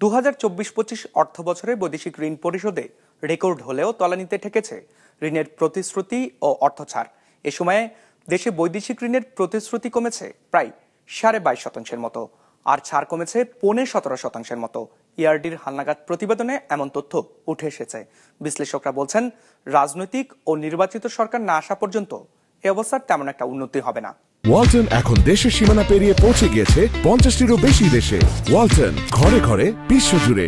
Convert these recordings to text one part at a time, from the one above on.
2024-25 অর্থ বছরে বৈদেশিক ঋণ পরিশোধে রেকর্ড হলেও তলানিতে ঠেকেছে ঋণের প্রতিশ্রুতি ও অর্থ ছাড়। এ সময়ে দেশে বৈদেশিক ঋণের প্রতিশ্রুতি কমেছে প্রায় 22.5% মতো, আর ছাড় কমেছে 17.5% মতো। ইআরডির হালনাগাদ প্রতিবেদনে এমন তথ্য উঠে এসেছে। বিশ্লেষকরা বলছেন, রাজনৈতিক ও নির্বাচিত সরকার না আসা পর্যন্ত এই অবস্থার তেমন একটা উন্নতি হবে না। ওয়ালটন এখন দেশের সীমানা পেরিয়ে পৌঁছে গিয়েছে 50টিরও বেশি দেশে। ওয়ালটন, ঘরে ঘরে বিশ্বজুড়ে।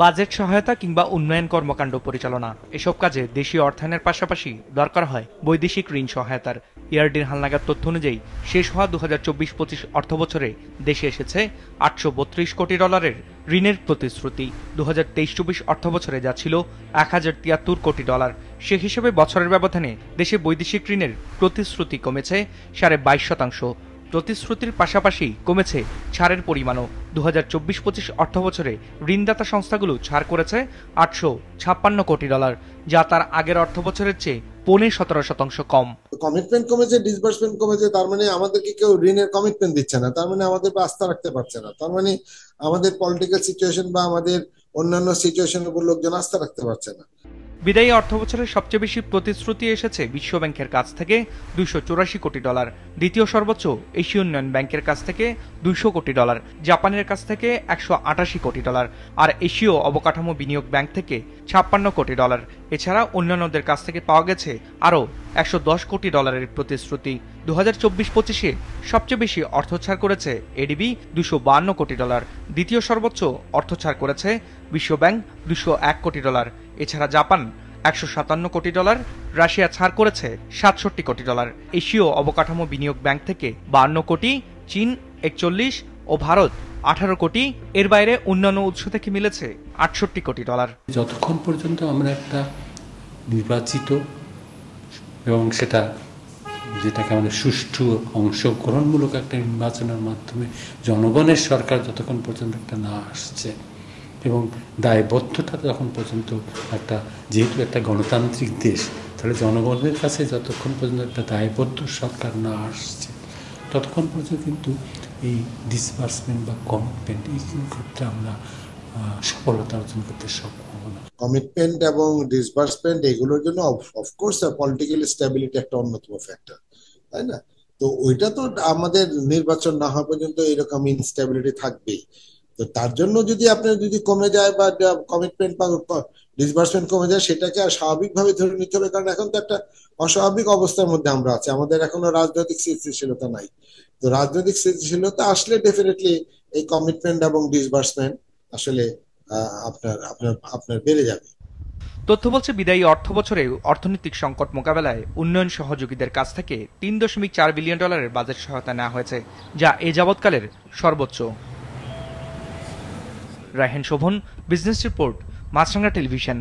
বাজেট সহায়তা কিংবা উন্নয়ন কর্মকাণ্ড পরিচালনা, এসব কাজে দেশীয় অর্থায়নের পাশাপাশি দরকার হয় বৈদেশিক ঋণ সহায়তার। ইআরডির হালনাগাদ তথ্য অনুযায়ী শেষ হওয়া 2024-25 অর্থ বছরে দেশে এসেছে $832 কোটি ঋণের প্রতিশ্রুতি। 2023-24 অর্থ বছরে যা ছিল $1073 কোটি। সে হিসেবে বছরের ব্যবধানে দেশে বৈদেশিক ঋণের প্রতিশ্রুতি কমেছে 22.5%। প্রতিশ্রুতির পাশাপাশি কমেছে ছাড়ের পরিমাণও। 2024-25 অর্থ বছরে ঋণদাতা সংস্থাগুলো ছাড় করেছে $856 কোটি, যা তার আগের অর্থ বছরের চেয়ে 17.5% কম। কমিটমেন্ট কমেছে, ডিসবার্সমেন্ট কমেছে, তার মানে আমাদেরকে কেউ ঋণের কমিটমেন্ট দিচ্ছে না, তার মানে আমাদের আস্থা রাখতে পারছে না, তার মানে আমাদের পলিটিক্যাল সিচুয়েশন বা আমাদের অন্যান্য সিচুয়েশনের উপর লোকজন আস্থা রাখতে পারছে না। বিদায়ী অর্থ বছরের সবচেয়ে বেশি প্রতিশ্রুতি এসেছে বিশ্ব ব্যাংকের কাছ থেকে $284 কোটি, দ্বিতীয় সর্বোচ্চ এশীয় উন্নয়ন ব্যাংকের কাছ থেকে $200 কোটি, জাপানের কাছ থেকে $188 কোটি, আর এশীয় অবকাঠামো বিনিয়োগ ব্যাংক থেকে $56 কোটি। এছাড়া অন্যান্যদের কাছ থেকে পাওয়া গেছে আরও $110 কোটি প্রতিশ্রুতি। 2024-25-এ সবচেয়ে বেশি অর্থ ছাড় করেছে এডিবি, $252 কোটি, দ্বিতীয় সর্বোচ্চ অর্থ ছাড় করেছে বিশ্ব ব্যাংক, $201 কোটি। এছাড়া জাপান $157 কোটি, রাশিয়া ছাড় করেছে $67 কোটি, এশীয় অবকাঠামো বিনিয়োগ ব্যাংক থেকে $52 কোটি, চীন 41 ও ভারত 18 কোটি। এর বাইরে অন্যান্য উৎস থেকে মিলেছে $68 কোটি। যতক্ষণ পর্যন্ত আমরা একটা নির্বাচিত এবং যেটাকে আমাদের সুষ্ঠু অংশগ্রহণমূলক একটা নির্বাচনের মাধ্যমে জনগণের সরকার যতক্ষণ পর্যন্ত একটা না আসছে এবং দায়বদ্ধতা যখন পর্যন্ত যেহেতু একটা গণতান্ত্রিক দেশ, তাহলে জনগণের কাছে যতক্ষণ পর্যন্ত একটা দায়বদ্ধ সরকার না আসছে ততক্ষণ পর্যন্ত কিন্তু এই ডিসবার্সমেন্ট বা কমিটমেন্ট এই ক্ষেত্রে আমরা সফলতা অর্জন করতে সক্ষম হব না। কমিটমেন্ট এবং ডিসবার্সমেন্ট এগুলোর জন্য অফকোর্স পলিটিক্যাল স্টেবিলিটি একটা অন্যতম ফ্যাক্টর, তাই না? তো ওইটা তো আমাদের নির্বাচন না হওয়া পর্যন্ত এরকম ইনস্টেবিলিটি থাকবেই। তো তার জন্য যদি আপনার কমে যায় বা কমিটমেন্ট বা ডিসবার্সমেন্ট কমে যায়, সেটাকে আর স্বাভাবিকভাবে ধরে নিতে হবে, কারণ এখন তো একটা অস্বাভাবিক অবস্থার মধ্যে আমরা আছি, আমাদের এখনো রাজনৈতিক স্থিতিশীলতা নাই। তো রাজনৈতিক স্থিতিশীলতা আসলে ডেফিনেটলি এই কমিটমেন্ট এবং ডিসবার্সমেন্ট আসলে আপনার বেড়ে যাবে। তথ্য বলছে, বিদায়ী অর্থ বছরে অর্থনৈতিক সংকট মোকাবেলায় উন্নয়ন সহযোগীদের কাছ থেকে $3.4 বিলিয়ন বাজেট সহায়তা নেওয়া হয়েছে, যা এ যাবৎকালের সর্বোচ্চ। রায়হান শোভন, বিজনেস রিপোর্ট, মাছরাঙা টেলিভিশন।